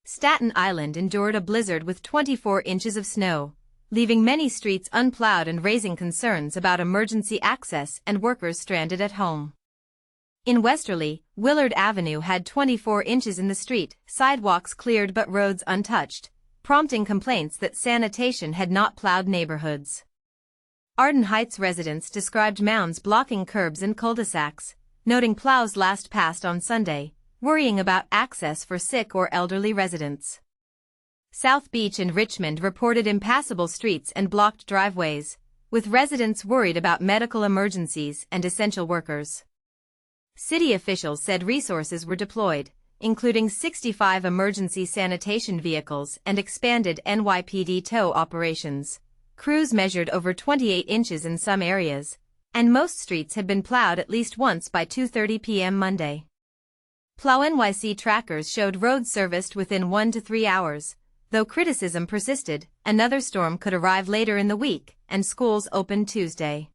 Staten Island endured a blizzard with 24 inches of snow, leaving many streets unplowed and raising concerns about emergency access and workers stranded at home. In Westerleigh, Willard Avenue had 24 inches in the street, sidewalks cleared but roads untouched, prompting complaints that sanitation had not plowed neighborhoods. Arden Heights residents described mounds blocking curbs and cul-de-sacs, noting plows last passed on Sunday, worrying about access for sick or elderly residents. South Beach and Richmond reported impassable streets and blocked driveways, with residents worried about medical emergencies and essential workers. City officials said resources were deployed, including 65 emergency sanitation vehicles and expanded NYPD tow operations. Crews measured over 28 inches in some areas, and most streets had been plowed at least once by 2:30 p.m. Monday. PlowNYC trackers showed roads serviced within 1 to 3 hours, though criticism persisted. Another storm could arrive later in the week, and schools opened Tuesday.